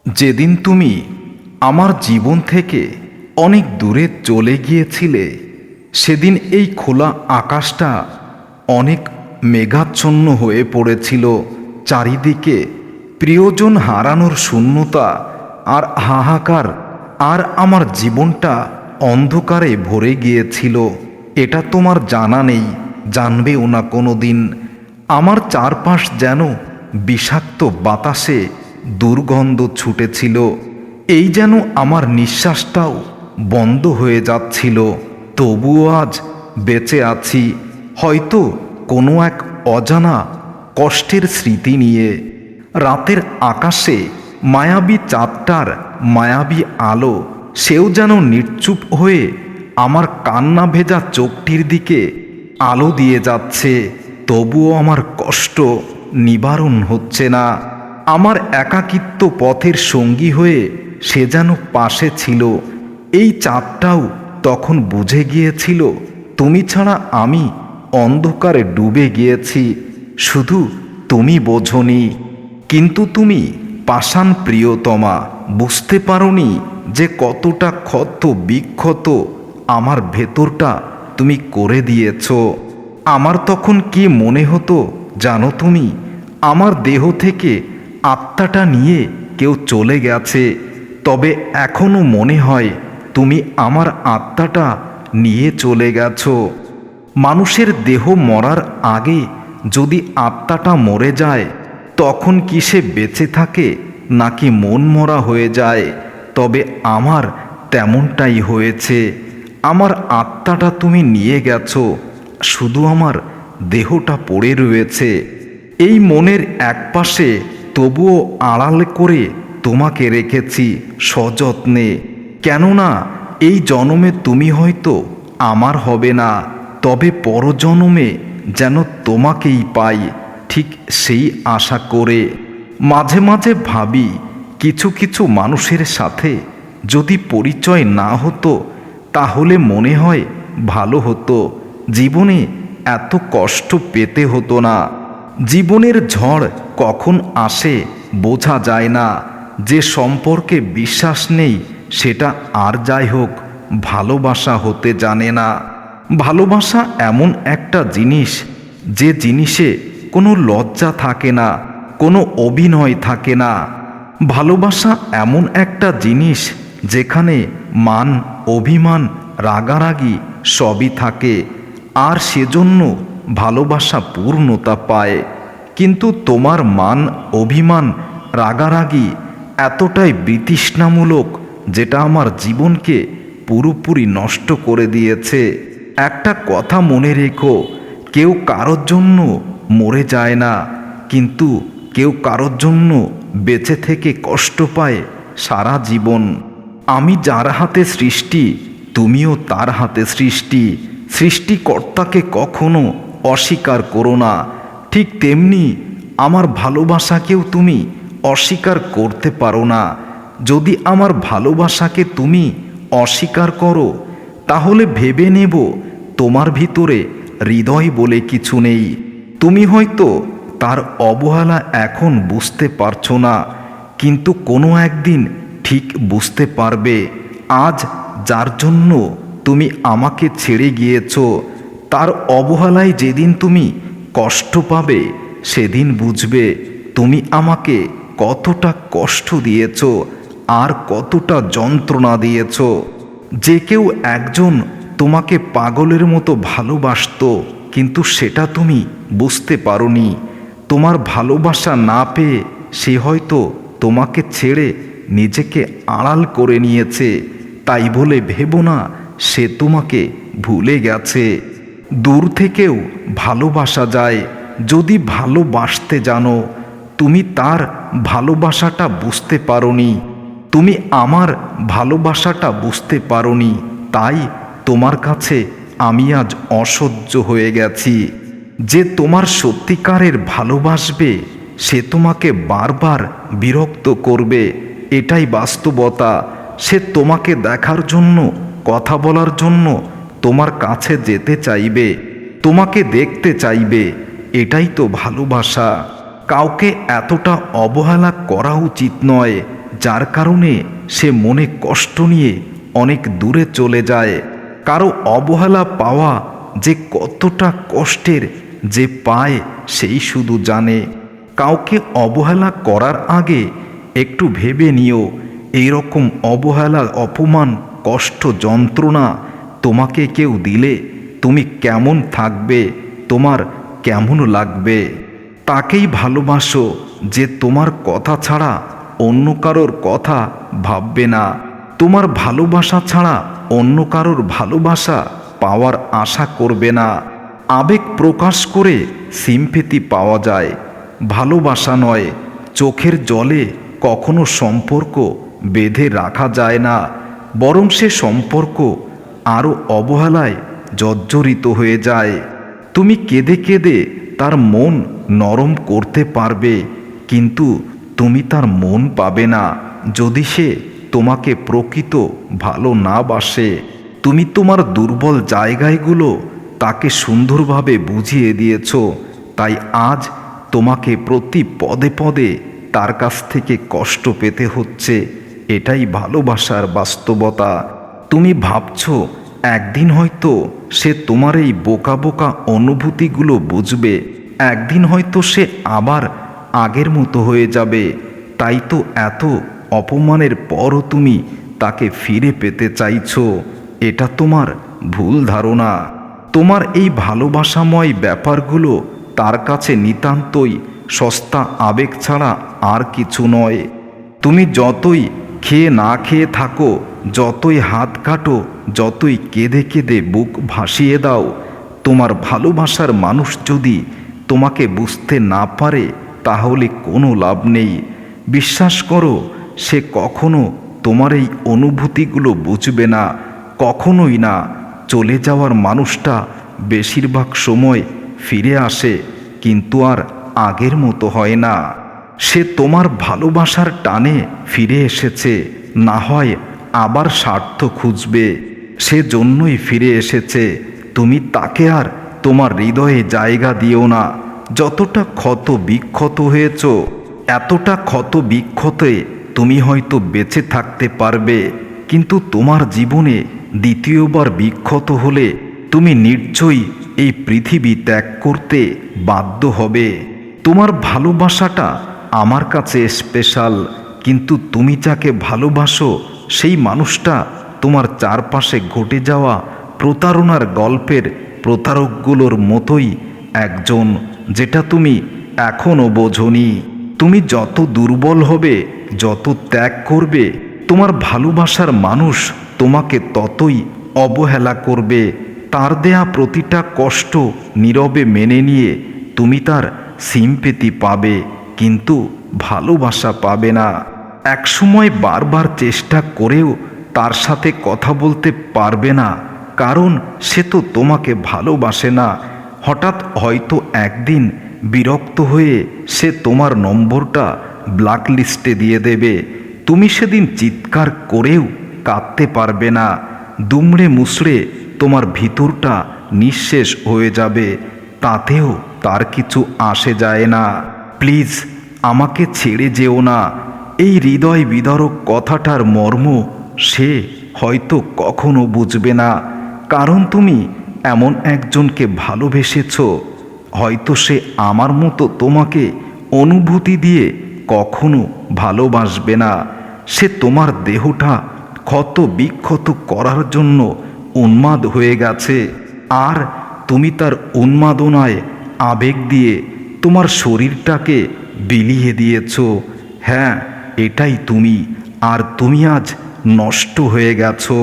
যেদিন তুমি আমার জীবন থেকে অনেক দূরে চলে গিয়েছিলে, সেদিন এই খোলা আকাশটা অনেক মেঘাচ্ছন্ন হয়ে পড়েছিল। চারিদিকে প্রিয়জন হারানোর শূন্যতা আর হাহাকার, আর আমার জীবনটা অন্ধকারে ভরে গিয়েছিল। এটা তোমার জানা নেই, জানবেও না কোনো দিন। আমার চারপাশ যেন বিষাক্ত বাতাসে দুর্গন্ধ ছুটেছিল। এই যেন আমার নিঃশ্বাসটাও বন্ধ হয়ে যাচ্ছিল। তবুও আজ বেঁচে আছি, হয়তো কোনো এক অজানা কষ্টের স্মৃতি নিয়ে। রাতের আকাশে মায়াবী চাঁদটার মায়াবী আলো, সেও যেন নিশ্চুপ হয়ে আমার কান্না ভেজা চোখটির দিকে আলো দিয়ে যাচ্ছে। তবুও আমার কষ্ট নিবারণ হচ্ছে না। আমার একাকিত্ব পথের সঙ্গী হয়ে সে যেন পাশে ছিল। এই চাঁদটাও তখন বুঝে গিয়েছিল, তুমি ছাড়া আমি অন্ধকারে ডুবে গিয়েছি, শুধু তুমি বোঝনি। কিন্তু তুমি পাষাণ প্রিয়তমা, বুঝতে পারোনি যে কতটা ক্ষত বিক্ষত আমার ভেতরটা তুমি করে দিয়েছ। আমার তখন কি মনে হতো জানো তুমি? আমার দেহ থেকে আত্মাটা নিয়ে কেউ চলে গেছে, তবে এখনো মনে হয় তুমি আমার আত্মাটা নিয়ে চলে গেছো। মানুষের দেহ মরার আগে যদি আত্মাটা মরে যায়, তখন কি সে বেঁচে থাকে নাকি মন মরা হয়ে যায়? তবে আমার তেমনটাই হয়েছে। আমার আত্মাটা তুমি নিয়ে গেছো, শুধু আমার দেহটা পড়ে রয়েছে এই মনের একপাশে। তবুও আড়াল করে তোমাকে রেখেছি সযত্নে, কেননা এই জনমে তুমি হয়তো আমার হবে না, তবে পরজনমে যেন তোমাকেই পাই, ঠিক সেই আশা করে। মাঝে মাঝে ভাবি, কিছু কিছু মানুষের সাথে যদি পরিচয় না হতো, তাহলে মনে হয় ভালো হতো। জীবনে এত কষ্ট পেতে হতো না। জীবনের ঝড় কখন আসে বোঝা যায় না। যে সম্পর্কে বিশ্বাস নেই, সেটা আর যাই হোক ভালোবাসা হতে জানে না। ভালোবাসা এমন একটা জিনিস, যে জিনিসে কোনো লজ্জা থাকে না, কোনো অভিনয় থাকে না। ভালোবাসা এমন একটা জিনিস যেখানে মান, অভিমান, রাগারাগি সবই থাকে, আর সেজন্য ভালোবাসা পূর্ণতা পায়। কিন্তু তোমার মান, অভিমান, রাগারাগি এতটাই বিতৃষ্ণামূলক, যেটা আমার জীবনকে পুরোপুরি নষ্ট করে দিয়েছে। একটা কথা মনে রেখো, কেউ কারোর জন্য মরে যায় না, কিন্তু কেউ কারোর জন্য বেঁচে থেকে কষ্ট পায় সারা জীবন। আমি যার হাতে সৃষ্টি, তুমিও তার হাতে সৃষ্টি। সৃষ্টিকর্তাকে কখনো অস্বীকার করো না। ঠিক তেমনি আমার ভালোবাসাকেও তুমি অস্বীকার করতে পারো না। যদি আমার ভালোবাসাকে তুমি অস্বীকার করো, তাহলে ভেবে নেব তোমার ভিতরে হৃদয় বলে কিছু নেই। তুমি হয়তো তার অবহেলা এখন বুঝতে পারছো না, কিন্তু কোনো একদিন ঠিক বুঝতে পারবে। আজ যার জন্য তুমি আমাকে ছেড়ে গিয়েছ, তার অবহেলায় যেদিন তুমি কষ্ট পাবে, সেদিন বুঝবে তুমি আমাকে কতটা কষ্ট দিয়েছ আর কতটা যন্ত্রণা দিয়েছ। যে কেউ একজন তোমাকে পাগলের মতো ভালোবাসতো, কিন্তু সেটা তুমি বুঝতে পারোনি। তোমার ভালোবাসা না পেয়ে সে হয়তো তোমাকে ছেড়ে নিজেকে আড়াল করে নিয়েছে। তাই বলে ভেবো না সে তোমাকে ভুলে গেছে। দূর থেকেও ভালোবাসা যায়, যদি ভালোবাসতে জানো। তুমি তার ভালোবাসাটা বুঝতে পারোনি, তুমি আমার ভালোবাসাটা বুঝতে পারোনি, তাই তোমার কাছে আমি আজ অসহ্য হয়ে গেছি। যে তোমার সত্যিকারের ভালোবাসবে, সে তোমাকে বারবার বিরক্ত করবে, এটাই বাস্তবতা। সে তোমাকে দেখার জন্য, কথা বলার জন্য তোমার কাছে যেতে চাইবে, তোমাকে দেখতে চাইবে, এটাই তো ভালোবাসা। কাউকে এতটা অবহেলা করা উচিত নয় যার কারণে সে মনে কষ্ট নিয়ে অনেক দূরে চলে যায়। কারো অবহেলা পাওয়া যে কতটা কষ্টের, যে পায় সেই শুধু জানে। কাউকে অবহেলা করার আগে একটু ভেবে নিও, এইরকম অবহেলা, অপমান, কষ্ট, যন্ত্রণা তোমাকে কেউ দিলে তুমি কেমন থাকবে, তোমার কেমন লাগবে। তাকেই ভালোবাসো যে তোমার কথা ছাড়া অন্য কারোর কথা ভাববে না, তোমার ভালোবাসা ছাড়া অন্য কারোর ভালোবাসা পাওয়ার আশা করবে না। আবেগ প্রকাশ করে সিম্প্যাথি পাওয়া যায়, ভালোবাসা নয়। চোখের জলে কখনো সম্পর্ক বেঁধে রাখা যায় না, বরং সে সম্পর্ক আরও অবহেলায় জর্জরিত হয়ে যায়। তুমি কেঁদে কেঁদে তার মন নরম করতে পারবে, কিন্তু তুমি তার মন পাবে না যদি সে তোমাকে প্রকৃত ভালো না বাসে। তুমি তোমার দুর্বল জায়গাগুলো তাকে সুন্দরভাবে বুঝিয়ে দিয়েছ, তাই আজ তোমাকে প্রতি পদে পদে তার কাছ থেকে কষ্ট পেতে হচ্ছে। এটাই ভালোবাসার বাস্তবতা। তুমি ভাবছো একদিন হয়তো সে তোমার এই বোকা বোকা অনুভূতিগুলো বুঝবে, একদিন হয়তো সে আবার আগের মতো হয়ে যাবে। তাই তো এত অপমানের পরও তুমি তাকে ফিরে পেতে চাইছো। এটা তোমার ভুল ধারণা। তোমার এই ভালোবাসাময় ব্যাপারগুলো তার কাছে নিতান্তই সস্তা আবেগ ছাড়া আর কিছু নয়। তুমি যতই খেয়ে না খেয়ে থাকো, যতই হাত কাটো, যতই কেঁদে কেঁদে বুক ভাসিয়ে দাও, তোমার ভালোবাসার মানুষ যদি তোমাকে বুঝতে না পারে তাহলে কোনো লাভ নেই। বিশ্বাস করো, সে কখনো তোমার এই অনুভূতিগুলো বুঝবে না, কখনোই না। চলে যাওয়ার মানুষটা বেশিরভাগ সময় ফিরে আসে, কিন্তু আর আগের মতো হয় না। সে তোমার ভালোবাসার টানে ফিরে এসেছে, না হয় আবার স্বার্থ খুঁজবে। সেজন্যই ফিরে এসেছে। তুমি তাকে আর তোমার হৃদয়ে জায়গা দিও না। যতটা ক্ষত বিক্ষত হয়েছ, এতটা ক্ষত বিক্ষতে তুমি হয়তো বেঁচে থাকতে পারবে, কিন্তু তোমার জীবনে দ্বিতীয়বার বিক্ষত হলে তুমি নিশ্চয়ই এই পৃথিবী ত্যাগ করতে বাধ্য হবে। তোমার ভালোবাসাটা আমার কাছে স্পেশাল, কিন্তু তুমি যাকে ভালোবাসো সেই মানুষটা তোমার চারপাশে ঘটে যাওয়া প্রতারণার গল্পের প্রতারকগুলোর মতোই একজন, যেটা তুমি এখনও বোঝোনি। তুমি যত দুর্বল হবে, যত ত্যাগ করবে, তোমার ভালোবাসার মানুষ তোমাকে ততই অবহেলা করবে। তার দেয়া প্রতিটা কষ্ট নীরবে মেনে নিয়ে তুমি তার সিম্প্যাথি পাবে, কিন্তু ভালোবাসা পাবে না। একসময় বারবার চেষ্টা করেও তার সাথে কথা বলতে পারবে না, কারণ সে তো তোমাকে ভালোবাসে না। হঠাৎ হয়তো একদিন বিরক্ত হয়ে সে তোমার নম্বরটা ব্ল্যাকলিস্টে দিয়ে দেবে। তুমি সেদিন চিৎকার করেও কাঁদতে পারবে না। দুমড়ে মুচড়ে তোমার ভিতরটা নিঃশেষ হয়ে যাবে, তাতেও তার কিছু আসে যায় না। প্লিজ আমাকে ছেড়ে যেও না। এই হৃদয় বিদারক কথাটার মর্ম সে হয়তো কখনো বুঝবে না, কারণ তুমি এমন একজনকে ভালোবেসেছ, হয়তো সে আমার মতো তোমাকে অনুভূতি দিয়ে কখনো ভালোবাসবে না। সে তোমার দেহটা ক্ষত বিক্ষত করার জন্য উন্মাদ হয়ে গেছে, আর তুমি তার উন্মাদনায় আবেগ দিয়ে তোমার শরীরটাকে বিলিয়ে দিয়েছ। হ্যাঁ, এটাই তুমি, আর তুমি আজ নষ্ট হয়ে গেছো।